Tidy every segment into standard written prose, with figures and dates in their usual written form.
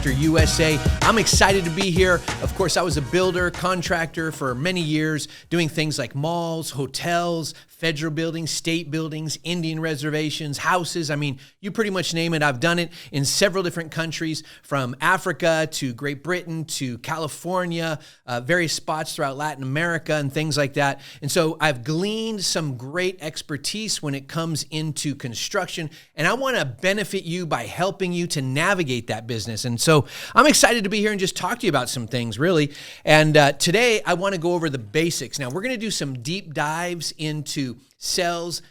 Contractor USA. I'm excited to be here. Of course, I was a builder, contractor for many years, doing things like malls, hotels, federal buildings, state buildings, Indian reservations, houses. I mean, you pretty much name it. I've done it in several different countries, from Africa to Great Britain to California, various spots throughout Latin America and things like that. And so I've gleaned some great expertise when it comes into construction, and I want to benefit you by helping you to navigate that business. And so I'm excited to be here and just talk to you about some things, really. And today I want to go over the basics. Now, we're going to do some deep dives into sales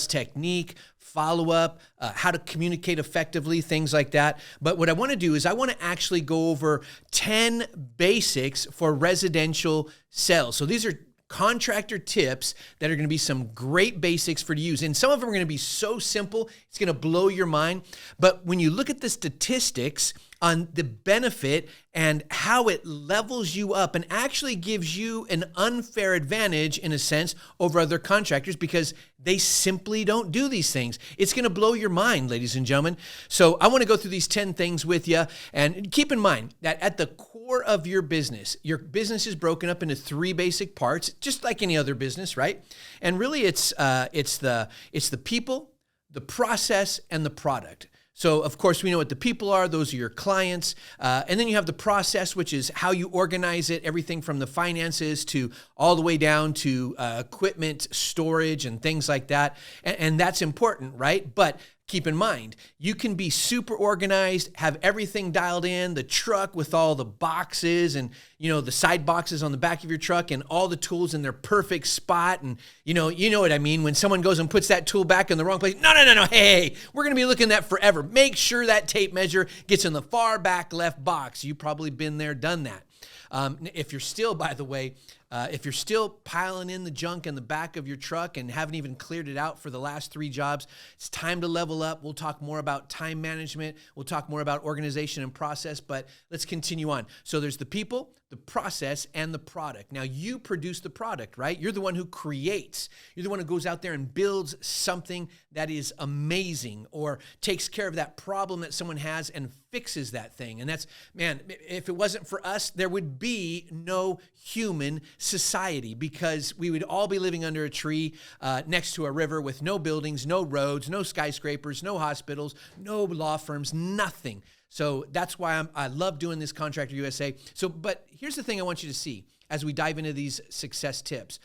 technique, follow-up, how to communicate effectively, things like that. But what I want to do is I want to actually go over 10 basics for residential sales. So these are contractor tips that are going to be some great basics for you to use. And some of them are going to be so simple, it's going to blow your mind. But when you look at the statistics on the benefit and how it levels you up and actually gives you an unfair advantage, in a sense, over other contractors, because they simply don't do these things. It's going to blow your mind, ladies and gentlemen. So I want to go through these 10 things with you. And keep in mind that at the core of your business is broken up into 3 basic parts, just like any other business, right? And really it's the people, the process, and the product. So, of course, we know what the people are. Those are your clients. And then you have the process, which is how you organize it, everything from the finances to all the way down to equipment, storage, and things like that. And that's important, right? But keep in mind, you can be super organized, have everything dialed in, the truck with all the boxes and, the side boxes on the back of your truck and all the tools in their perfect spot. And, you know what I mean? When someone goes and puts that tool back in the wrong place, no, hey, we're going to be looking at that forever. Make sure that tape measure gets in the far back left box. You've probably been there, done that. If you're still, by the way, if you're still piling in the junk in the back of your truck and haven't even cleared it out for the last 3 jobs, it's time to level up. We'll talk more about time management. We'll talk more about organization and process, but let's continue on. So there's the people, the process, and the product. Now, you produce the product, right? You're the one who creates. You're the one who goes out there and builds something that is amazing or takes care of that problem that someone has and fixes that thing. And that's, man, if it wasn't for us, there would be no human society, because we would all be living under a tree next to a river with no buildings, no roads, no skyscrapers, no hospitals, no law firms, nothing. So that's why I love doing this Contractor USA. So, but here's the thing I want you to see as we dive into these success tips,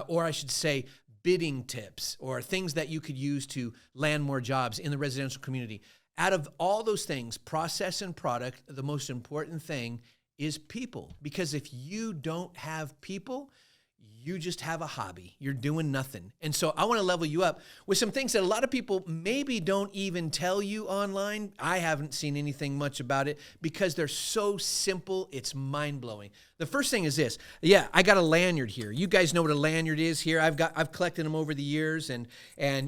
or I should say bidding tips, or things that you could use to land more jobs in the residential community. Out of all those things, process and product, the most important thing is people. Because if you don't have people, you just have a hobby. You're doing nothing. And so I want to level you up with some things that a lot of people maybe don't even tell you online. I haven't seen anything much about it because they're so simple, it's mind-blowing. The first thing is this. Yeah, I got a lanyard here. You guys know what a lanyard is here. I've collected them over the years, and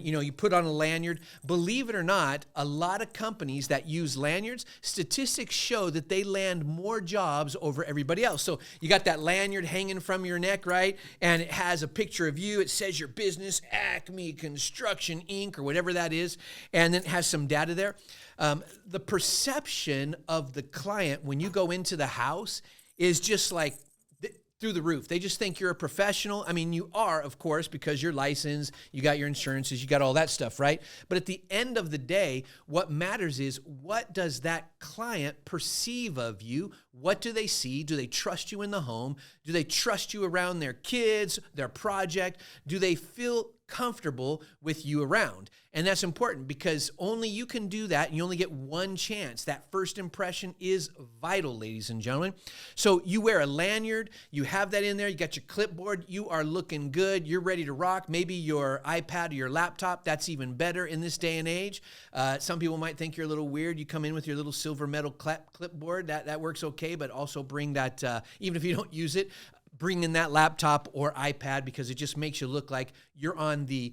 you put on a lanyard. Believe it or not, a lot of companies that use lanyards, statistics show that they land more jobs over everybody else. So you got that lanyard hanging from your neck, right? And it has a picture of you. It says your business, Acme Construction Inc., or whatever that is, and then it has some data there. The perception of the client when you go into the house is just like through the roof. They just think you're a professional. I mean, you are, of course, because you're licensed, you got your insurances, you got all that stuff, right? But at the end of the day, what matters is, what does that client perceive of you? What do they see? Do they trust you in the home? Do they trust you around their kids, their project? Do they feel comfortable with you around? And that's important, because only you can do that, and you only get one chance. That first impression is vital, ladies and gentlemen. So you wear a lanyard, you have that in there, you got your clipboard, you are looking good, you're ready to rock. Maybe your iPad or your laptop, that's even better in this day and age. Some people might think you're a little weird. You come in with your little silver metal clipboard, that works okay, but also bring that, even if you don't use it, bring in that laptop or iPad, because it just makes you look like you're on the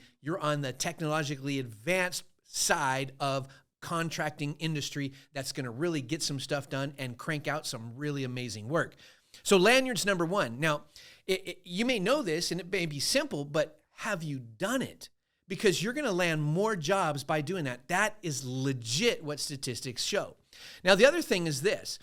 technologically advanced side of contracting industry that's going to really get some stuff done and crank out some really amazing work. So lanyard's number one. Now, you may know this and it may be simple, but have you done it? because you're going to land more jobs by doing that. That is legit what statistics show. Now, the other thing is this.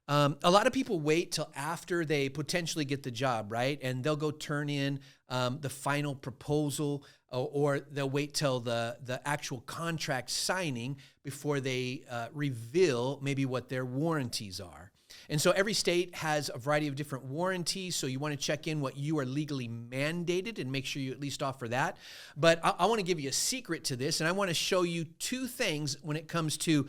A lot of people wait till after they potentially get the job, right? And they'll go turn in the final proposal, or they'll wait till the actual contract signing before they reveal maybe what their warranties are. And so every state has a variety of different warranties, so you want to check in what you are legally mandated and make sure you at least offer that. But I want to give you a secret to this, and I want to show you two things when it comes to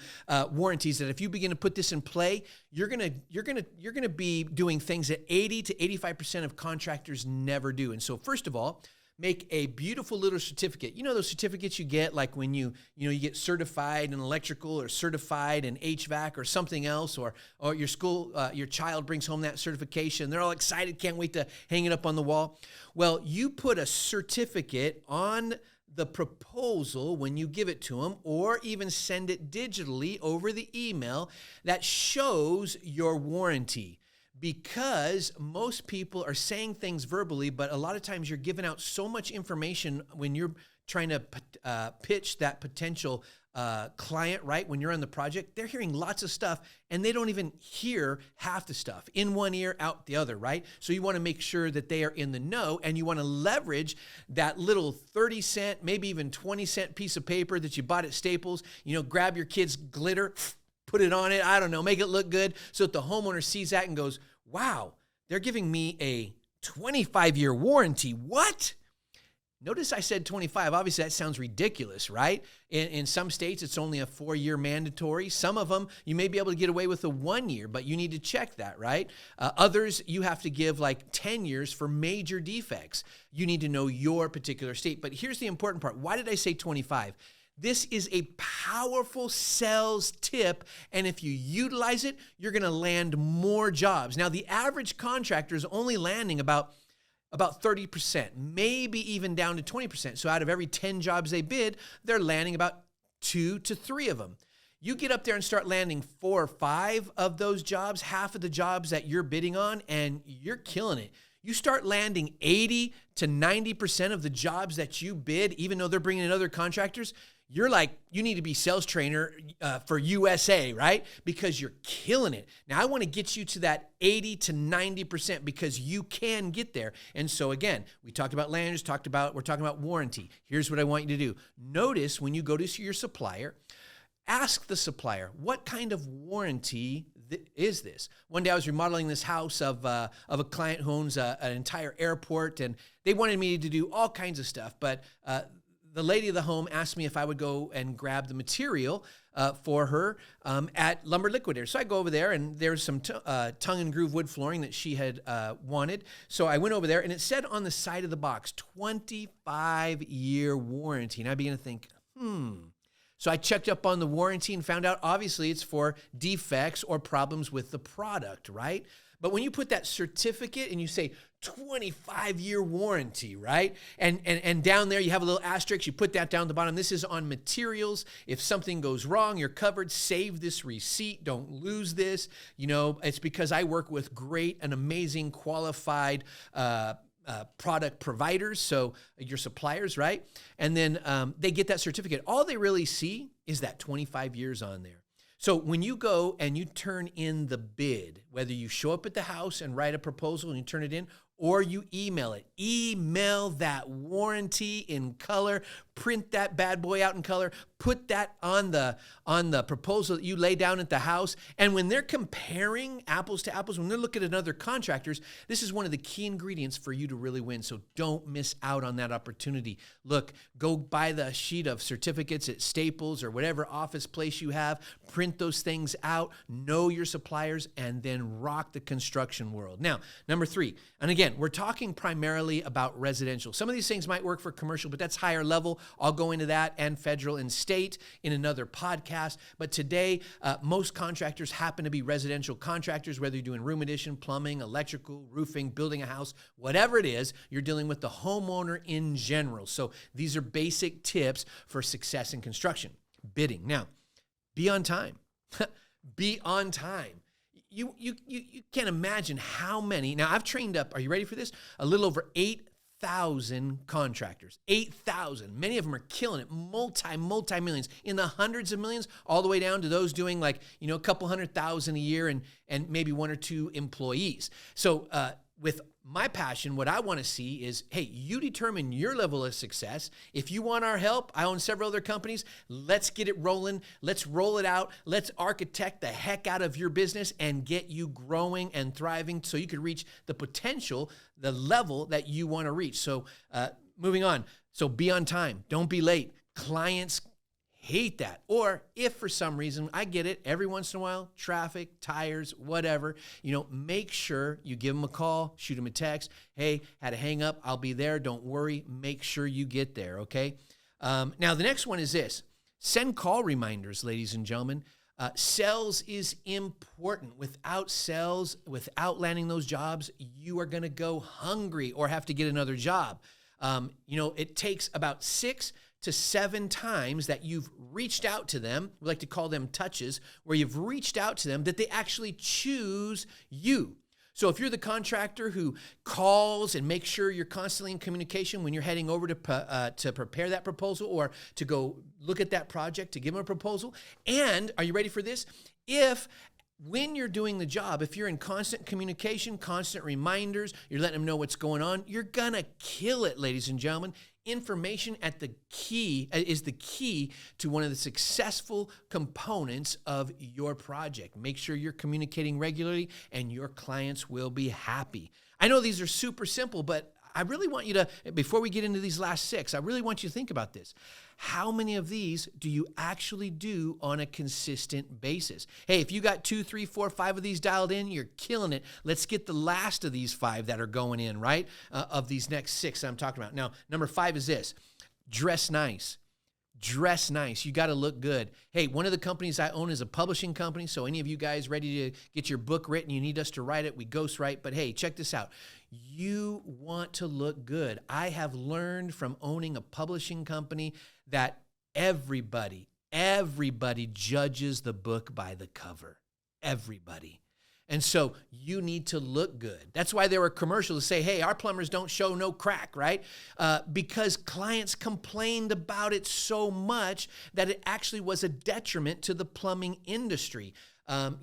warranties that if you begin to put this in play, you're gonna be doing things that 80 to 85% of contractors never do. And so first of all, make a beautiful little certificate. You know those certificates you get like when you get certified in electrical or certified in HVAC or something else, or your school, your child brings home that certification. They're all excited, can't wait to hang it up on the wall. Well, you put a certificate on the proposal when you give it to them, or even send it digitally over the email that shows your warranty. Because most people are saying things verbally, but a lot of times you're giving out so much information when you're trying to pitch that potential client, right? When you're on the project, they're hearing lots of stuff and they don't even hear half the stuff. In one ear, out the other, right? So you want to make sure that they are in the know, and you want to leverage that little 30-cent, maybe even 20-cent piece of paper that you bought at Staples. Grab your kid's glitter, put it on it, I don't know, make it look good so that the homeowner sees that and goes, wow, they're giving me a 25-year warranty. What? Notice I said 25. Obviously, that sounds ridiculous, right? In some states, it's only a 4-year mandatory. Some of them, you may be able to get away with a 1 year, but you need to check that, right? Others, you have to give like 10 years for major defects. You need to know your particular state. But here's the important part. Why did I say 25? This is a powerful sales tip, and if you utilize it, you're going to land more jobs. Now, the average contractor is only landing about 30%, maybe even down to 20%. So out of every 10 jobs they bid, they're landing about 2 to 3 of them. You get up there and start landing 4 or 5 of those jobs, half of the jobs that you're bidding on, and you're killing it. You start landing 80 to 90% of the jobs that you bid, even though they're bringing in other contractors, you're like, you need to be sales trainer for USA, right? Because you're killing it. Now, I want to get you to that 80 to 90% because you can get there. And so again, we talked about landers, we're talking about warranty. Here's what I want you to do. Notice when you go to your supplier, ask the supplier, what kind of warranty is this? One day I was remodeling this house of a client who owns an entire airport, and they wanted me to do all kinds of stuff, but the lady of the home asked me if I would go and grab the material for her at Lumber Liquidator. So I go over there, and there's some tongue and groove wood flooring that she had wanted. So I went over there, and it said on the side of the box, 25-year warranty. And I began to think, So I checked up on the warranty and found out, obviously, it's for defects or problems with the product, right? But when you put that certificate and you say 25-year warranty, right? And down there you have a little asterisk. You put that down the bottom. This is on materials. If something goes wrong, you're covered. Save this receipt. Don't lose this. It's because I work with great and amazing qualified product providers, so your suppliers, right? And then they get that certificate. All they really see is that 25 years on there. So when you go and you turn in the bid, whether you show up at the house and write a proposal and you turn it in, or you email it, email that warranty in color, print that bad boy out in color, put that on the proposal that you lay down at the house. And when they're comparing apples to apples, when they're looking at other contractors, this is one of the key ingredients for you to really win. So don't miss out on that opportunity. Look, go buy the sheet of certificates at Staples or whatever office place you have, print those things out, know your suppliers, and then rock the construction world. Now, number 3, and again, we're talking primarily about residential. Some of these things might work for commercial, but that's higher level. I'll go into that and federal and state in another podcast. But today, most contractors happen to be residential contractors, whether you're doing room addition, plumbing, electrical, roofing, building a house, whatever it is, you're dealing with the homeowner in general. So these are basic tips for success in construction. Bidding. Now, be on time. Be on time. You can't imagine how many. Now, I've trained up, are you ready for this? A little over 8,000 8,000 contractors. 8,000. Many of them are killing it. Multi-millions, in the hundreds of millions, all the way down to those doing like, a couple 100,000 a year and maybe one or two employees. So with my passion, what I want to see is, hey, you determine your level of success. If you want our help, I own several other companies. Let's get it rolling. Let's roll it out. Let's architect the heck out of your business and get you growing and thriving so you can reach the potential, the level that you want to reach. So moving on. So be on time. Don't be late. Clients hate that. Or if for some reason, I get it, every once in a while, traffic, tires, whatever, make sure you give them a call, shoot them a text. Hey, had to hang up. I'll be there. Don't worry. Make sure you get there, okay? Now, the next one is this. Send call reminders, ladies and gentlemen. Sales is important. Without sales, without landing those jobs, you are going to go hungry or have to get another job. It takes about 6 to 7 times that you've reached out to them, we like to call them touches, where you've reached out to them that they actually choose you. So if you're the contractor who calls and makes sure you're constantly in communication when you're heading over to prepare that proposal or to go look at that project to give them a proposal, and are you ready for this? When you're doing the job, if you're in constant communication, constant reminders, you're letting them know what's going on, you're going to kill it, ladies and gentlemen. Information is the key to one of the successful components of your project. Make sure you're communicating regularly and your clients will be happy. I know these are super simple, but I really want you to, before we get into these last 6, I really want you to think about this. How many of these do you actually do on a consistent basis? Hey, if you got 2, 3, 4, 5 of these dialed in, you're killing it. Let's get the last of these 5 that are going in, right? Of these next 6 I'm talking about. Now, number 5 is this. Dress nice. Dress nice. You got to look good. Hey, one of the companies I own is a publishing company, so any of you guys ready to get your book written, you need us to write it, we ghostwrite. But hey, check this out. You want to look good. I have learned from owning a publishing company that everybody judges the book by the cover. Everybody. And so you need to look good. That's why there were commercials that say, hey, our plumbers don't show no crack, right? Because clients complained about it so much that it actually was a detriment to the plumbing industry. A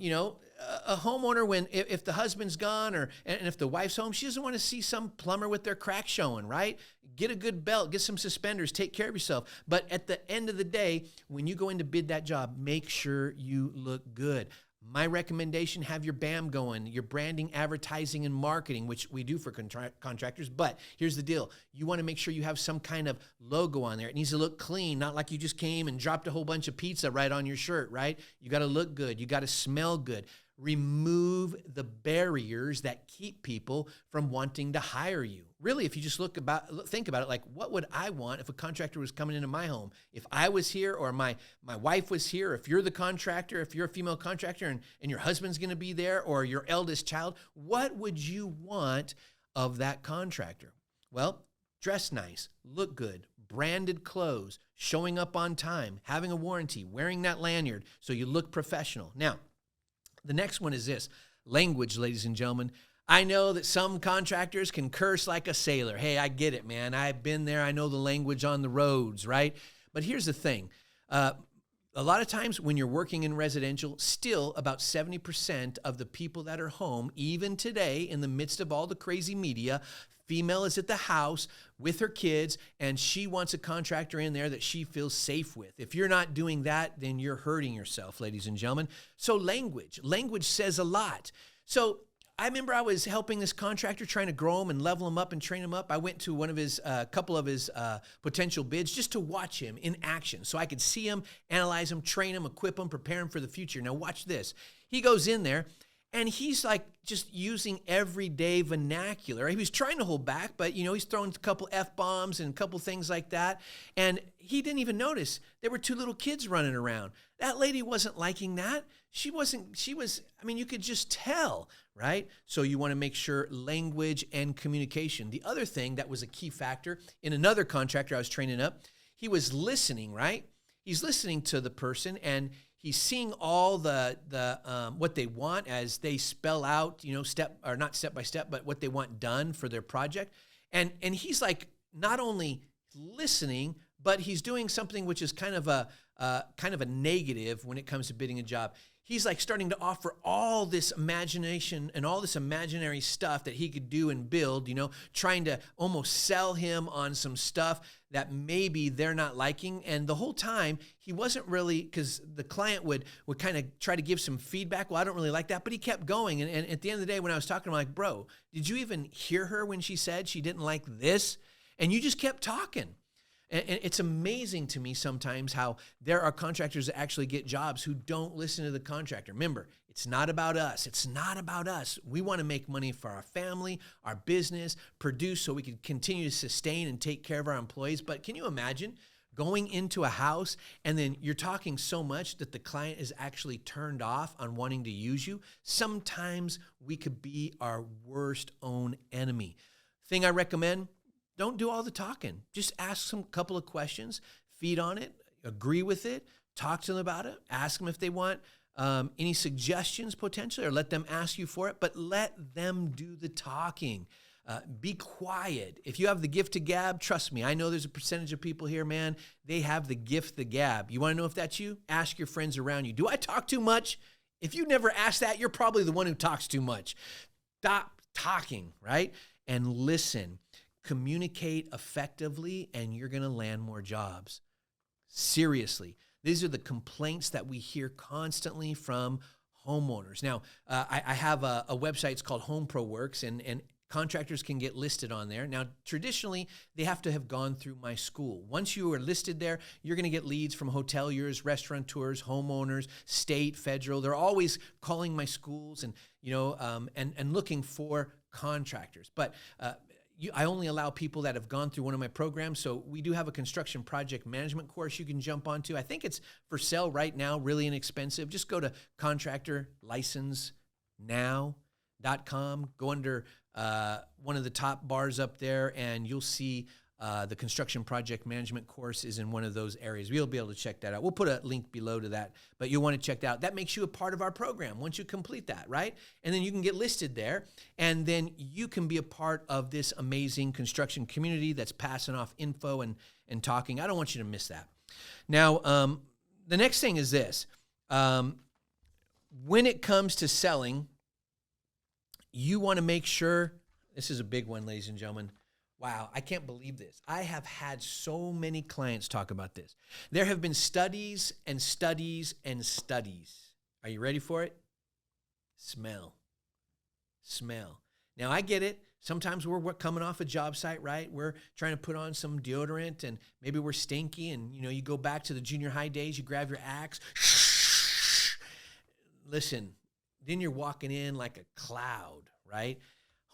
homeowner, if the husband's gone and if the wife's home, she doesn't want to see some plumber with their crack showing, right? Get a good belt, get some suspenders, take care of yourself. But at the end of the day, when you go in to bid that job, make sure you look good. My recommendation, have your BAM going, your branding, advertising, and marketing, which we do for contractors. But here's the deal. You want to make sure you have some kind of logo on there. It needs to look clean, not like you just came and dropped a whole bunch of pizza right on your shirt, right? You got to look good. You got to smell good. Remove the barriers that keep people from wanting to hire you. Really, if you just think about it, like, what would I want if a contractor was coming into my home? If I was here or my wife was here, if you're the contractor, if you're a female contractor and your husband's going to be there or your eldest child, what would you want of that contractor? Well, dress nice, look good, branded clothes, showing up on time, having a warranty, wearing that lanyard so you look professional. Now, the next one is this, language, ladies and gentlemen. I know that some contractors can curse like a sailor. Hey, I get it, man. I've been there. I know the language on the roads, right? But here's the thing. A lot of times when you're working in residential, still about 70% of the people that are home, even today, in the midst of all the crazy media, female is at the house with her kids, and she wants a contractor in there that she feels safe with. If you're not doing that, then you're hurting yourself, ladies and gentlemen. So language says a lot. So I remember I was helping this contractor, trying to grow him and level him up and train him up. I went to one of his, couple of his potential bids just to watch him in action so I could see him, analyze him, train him, equip him, prepare him for the future. Now watch this. He goes in there, and he's like just using everyday vernacular. He was trying to hold back, but he's throwing a couple F-bombs and a couple things like that. And he didn't even notice there were 2 little kids running around. That lady wasn't liking that. She was, you could just tell, right? So you want to make sure language and communication. The other thing that was a key factor in another contractor I was training up, he was listening, right? He's listening to the person, and he's seeing all the what they want as they spell out, not step by step, but what they want done for their project. And he's like not only listening, but he's doing something which is kind of a negative when it comes to bidding a job. He's like starting to offer all this imagination and all this imaginary stuff that he could do and build, trying to almost sell him on some stuff that maybe they're not liking. And the whole time he wasn't really, because the client would kind of try to give some feedback. Well, I don't really like that, but he kept going. And at the end of the day, when I was talking to him, I'm like, bro, did you even hear her when she said she didn't like this? And you just kept talking. And it's amazing to me sometimes how there are contractors that actually get jobs who don't listen to the contractor. Remember, it's not about us. It's not about us. We want to make money for our family, our business, produce so we can continue to sustain and take care of our employees. But can you imagine going into a house and then you're talking so much that the client is actually turned off on wanting to use you? Sometimes we could be our worst own enemy. Thing I recommend, don't do all the talking. Just ask some couple of questions, feed on it, agree with it, talk to them about it, ask them if they want any suggestions potentially, or let them ask you for it, but let them do the talking. Be quiet. If you have the gift to gab, trust me, I know there's a percentage of people here, man, they have the gift to gab. You want to know if that's you? Ask your friends around you. Do I talk too much? If you never ask that, you're probably the one who talks too much. Stop talking, right? And listen. Communicate effectively, and you're going to land more jobs. Seriously, these are the complaints that we hear constantly from homeowners. Now, I have a website. It's called Home Pro Works, and contractors can get listed on there. Now, traditionally, they have to have gone through my school. Once you are listed there, you're going to get leads from hoteliers, restaurateurs, homeowners, state, federal. They're always calling my schools and and looking for contractors. But I only allow people that have gone through one of my programs. So we do have a construction project management course you can jump onto. I think it's for sale right now, really inexpensive. Just go to contractorlicensenow.com, go under one of the top bars up there, and you'll see the construction project management course is in one of those areas. You'll be able to check that out. We'll put a link below to that, but you'll want to check that out. That makes you a part of our program once you complete that, right? And then you can get listed there, and then you can be a part of this amazing construction community that's passing off info and talking. I don't want you to miss that. Now, the next thing is this. When it comes to selling, you want to make sure, this is a big one, ladies and gentlemen. Wow, I can't believe this. I have had so many clients talk about this. There have been studies and studies and studies. Are you ready for it? Smell. Now, I get it. Sometimes we're coming off a job site, right? We're trying to put on some deodorant, and maybe we're stinky, and you go back to the junior high days, you grab your axe. Listen, then you're walking in like a cloud, right?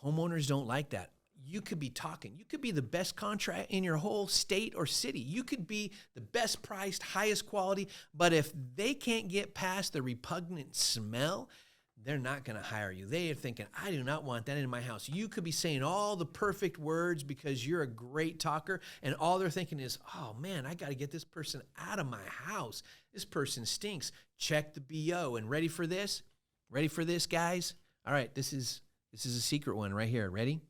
Homeowners don't like that. You could be talking. You could be the best contract in your whole state or city. You could be the best priced, highest quality, but if they can't get past the repugnant smell, they're not going to hire you. They are thinking, I do not want that in my house. You could be saying all the perfect words because you're a great talker, and all they're thinking is, oh man, I got to get this person out of my house. This person stinks. Check the BO. And ready for this? Ready for this, guys? All right, this is a secret one right here. Ready?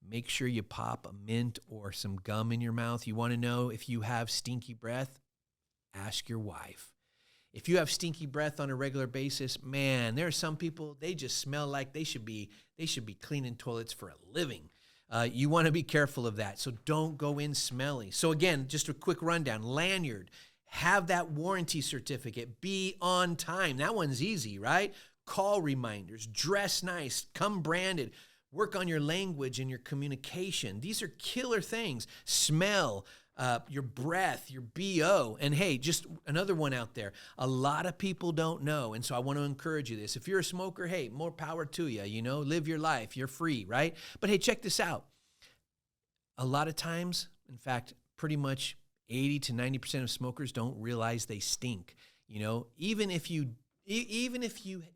Make sure you pop a mint or some gum in your mouth. You want to know if you have stinky breath? Ask your wife. If you have stinky breath on a regular basis, man, there are some people, they just smell like they should be cleaning toilets for a living. You want to be careful of that. So don't go in smelly. So again, just a quick rundown. Lanyard, have that warranty certificate, be on time. That one's easy, right? Call reminders, dress nice, come branded. Work on your language and your communication. These are killer things. Smell, your breath, your BO. And hey, just another one out there. A lot of people don't know. And so I want to encourage you this. If you're a smoker, hey, more power to you. Live your life. You're free, right? But hey, check this out. A lot of times, in fact, pretty much 80 to 90% of smokers don't realize they stink. Even if you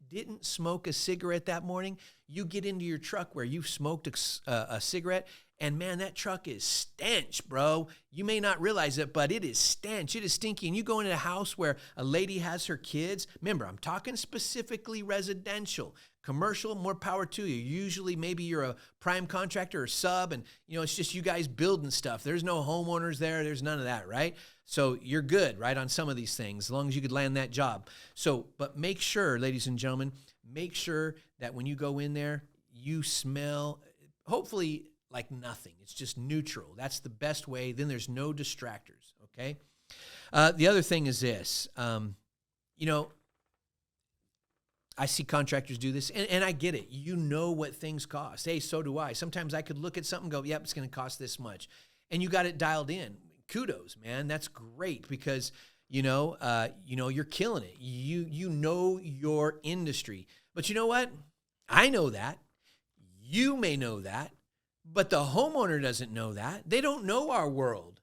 didn't smoke a cigarette that morning, you get into your truck where you've smoked a cigarette, and man, that truck is stench, bro. You may not realize it, but it is stench. It is stinky. And you go into a house where a lady has her kids. Remember, I'm talking specifically residential. Commercial, more power to you. Usually maybe you're a prime contractor or sub, and it's just you guys building stuff. There's no homeowners there. There's none of that, right? So you're good, right, on some of these things, as long as you could land that job. So, but make sure, ladies and gentlemen, make sure that when you go in there, you smell, hopefully, like nothing. It's just neutral. That's the best way. Then there's no distractors, okay? The other thing is this. I see contractors do this, and I get it. You know what things cost. Hey, so do I. Sometimes I could look at something and go, yep, it's going to cost this much. And you got it dialed in. Kudos, man. That's great because, you're killing it. You know your industry. But you know what? I know that. You may know that. But the homeowner doesn't know that. They don't know our world.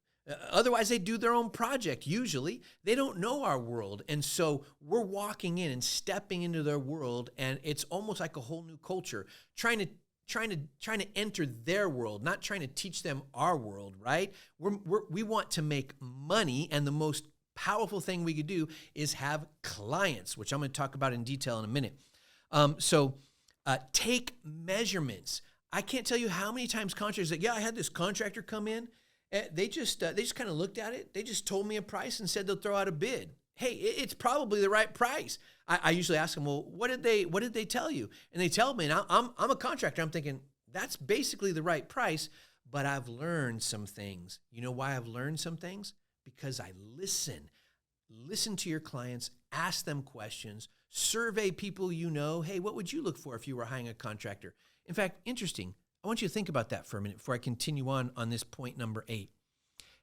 Otherwise, they do their own project, usually. They don't know our world. And so we're walking in and stepping into their world, and it's almost like a whole new culture, trying to enter their world, not trying to teach them our world, right? We want to make money, and the most powerful thing we could do is have clients, which I'm going to talk about in detail in a minute. Take measurements. I can't tell you how many times contractors that, I had this contractor come in. They just kind of looked at it. They just told me a price and said they'll throw out a bid. Hey, it's probably the right price. I usually ask them, well, what did they tell you? And they tell me, and I'm a contractor. I'm thinking that's basically the right price. But I've learned some things. You know why I've learned some things? Because I listen. Listen to your clients. Ask them questions. Survey people you know. Hey, what would you look for if you were hiring a contractor? In fact, interesting. I want you to think about that for a minute before I continue on this point number 8.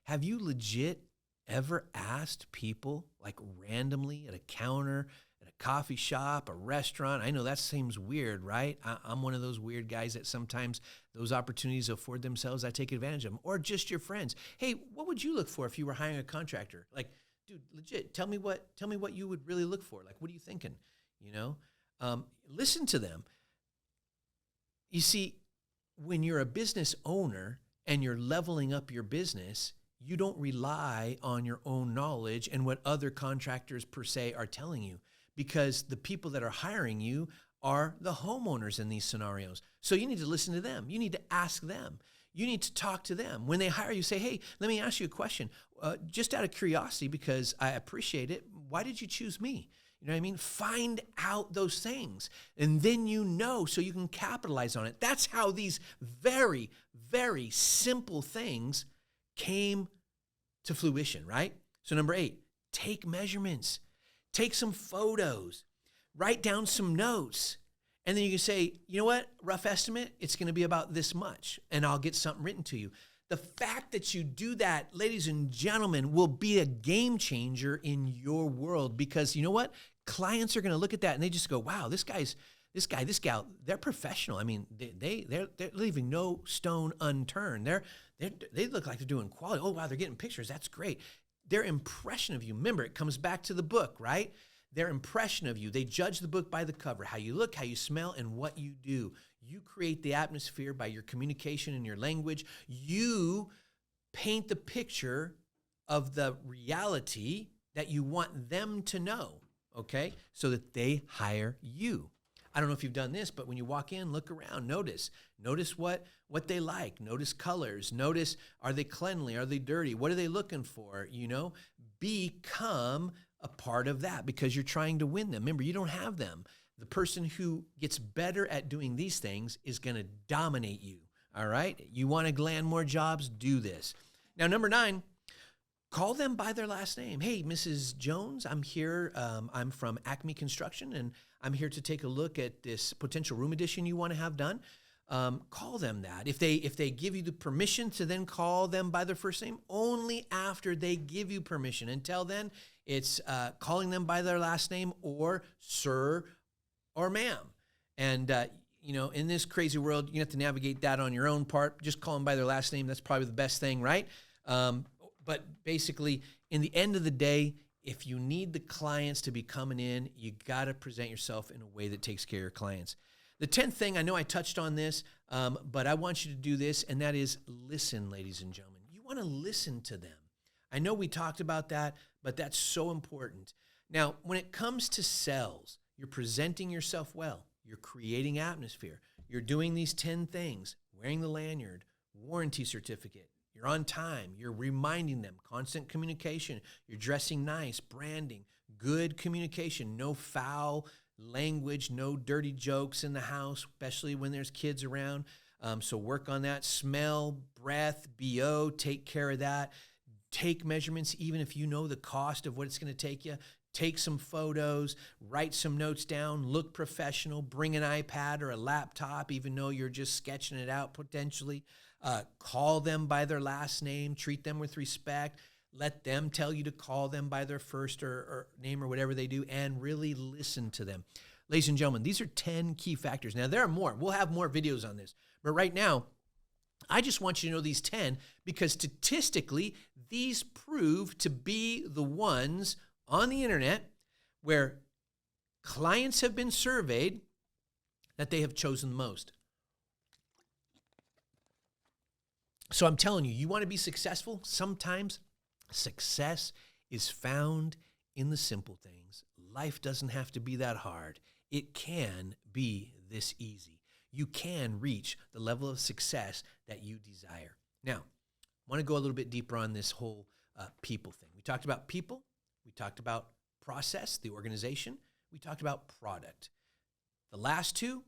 Have you legit ever asked people, like randomly at a counter, at a coffee shop, a restaurant? I know that seems weird, right? I'm one of those weird guys that sometimes those opportunities afford themselves, I take advantage of them. Or just your friends. Hey, what would you look for if you were hiring a contractor? Like, dude, legit, tell me what you would really look for. Like, what are you thinking? Listen to them. You see, when you're a business owner and you're leveling up your business, you don't rely on your own knowledge and what other contractors per se are telling you, because the people that are hiring you are the homeowners in these scenarios. So you need to listen to them. You need to ask them. You need to talk to them. When they hire you, say, hey, let me ask you a question. Just out of curiosity, because I appreciate it, why did you choose me? You know what I mean? Find out those things, and then so you can capitalize on it. That's how these very, very simple things came to fruition, right? So number 8, take measurements. Take some photos. Write down some notes. And then you can say, you know what? Rough estimate, it's going to be about this much, and I'll get something written to you. The fact that you do that, ladies and gentlemen, will be a game changer in your world, because you know what? Clients are going to look at that and they just go, wow, this guy, this gal, they're professional. I mean, they're leaving no stone unturned. They look like they're doing quality. Oh, wow, they're getting pictures. That's great. Their impression of you, remember, it comes back to the book, right? Their impression of you. They judge the book by the cover, how you look, how you smell, and what you do. You create the atmosphere by your communication and your language. You paint the picture of the reality that you want them to know, okay, so that they hire you. I don't know if you've done this, but when you walk in, look around, notice what they like, notice colors, notice, are they cleanly, are they dirty, what are they looking for, become a part of that, because you're trying to win them. Remember, you don't have them. The person who gets better at doing these things is going to dominate you, all right? You want to land more jobs? Do this. Now, number 9, call them by their last name. Hey, Mrs. Jones, I'm here. I'm from Acme Construction, and I'm here to take a look at this potential room addition you want to have done. Call them that. If they give you the permission to then call them by their first name, only after they give you permission. Until then, it's calling them by their last name, or sir or ma'am. And, in this crazy world, you have to navigate that on your own part. Just call them by their last name. That's probably the best thing, right? But basically, in the end of the day, if you need the clients to be coming in, you got to present yourself in a way that takes care of your clients. The 10th thing, I know I touched on this, but I want you to do this, and that is listen, ladies and gentlemen. You want to listen to them. I know we talked about that, but that's so important. Now, when it comes to sales, you're presenting yourself well. You're creating atmosphere. You're doing these 10 things, wearing the lanyard, warranty certificate. You're on time. You're reminding them, constant communication. You're dressing nice, branding, good communication, no foul language, no dirty jokes in the house, especially when there's kids around. So work on that. Smell, breath, BO, take care of that. Take measurements, even if you know the cost of what it's going to take you. Take some photos, write some notes down, look professional, bring an iPad or a laptop, even though you're just sketching it out potentially. Call them by their last name, treat them with respect, let them tell you to call them by their first or name or whatever they do, and really listen to them. Ladies and gentlemen, these are 10 key factors. Now, there are more. We'll have more videos on this. But right now, I just want you to know these 10 because statistically, these prove to be the ones on the internet where clients have been surveyed that they have chosen the most. So I'm telling you, you want to be successful? Sometimes success is found in the simple things. Life doesn't have to be that hard. It can be this easy. You can reach the level of success that you desire. Now, I want to go a little bit deeper on this whole people thing. We talked about people. We talked about process, the organization. We talked about product. The last two,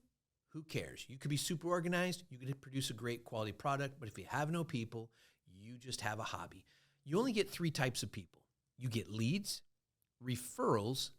who cares? You could be super organized. You could produce a great quality product. But if you have no people, you just have a hobby. You only get 3 types of people. You get leads, referrals,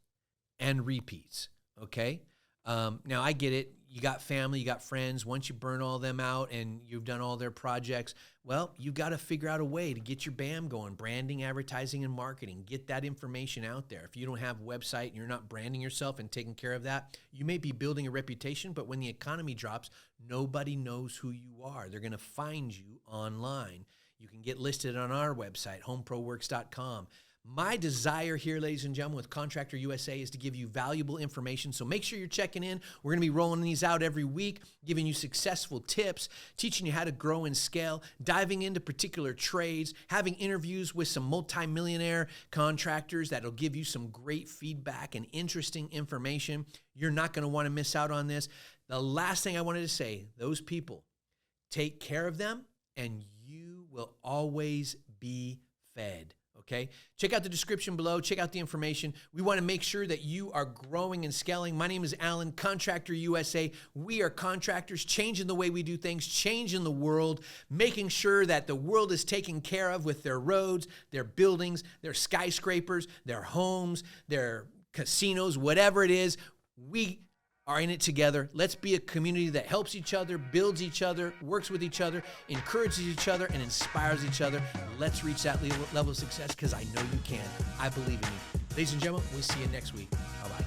and repeats, okay? Now, I get it. You got family, you got friends. Once you burn all them out and you've done all their projects, well, you got to figure out a way to get your BAM going, branding, advertising, and marketing. Get that information out there. If you don't have a website and you're not branding yourself and taking care of that, you may be building a reputation, but when the economy drops, nobody knows who you are. They're going to find you online. You can get listed on our website, homeproworks.com. My desire here, ladies and gentlemen, with Contractor USA is to give you valuable information. So make sure you're checking in. We're going to be rolling these out every week, giving you successful tips, teaching you how to grow and scale, diving into particular trades, having interviews with some multimillionaire contractors that'll give you some great feedback and interesting information. You're not going to want to miss out on this. The last thing I wanted to say, those people, take care of them and you will always be fed. Okay, check out the description below. Check out the information. We want to make sure that you are growing and scaling. My name is Alan, Contractor USA. We are contractors changing the way we do things, changing the world, making sure that the world is taken care of with their roads, their buildings, their skyscrapers, their homes, their casinos, whatever it is. We are in it together. Let's be a community that helps each other, builds each other, works with each other, encourages each other, and inspires each other. Let's reach that level of success because I know you can. I believe in you. Ladies and gentlemen, we'll see you next week. Bye-bye.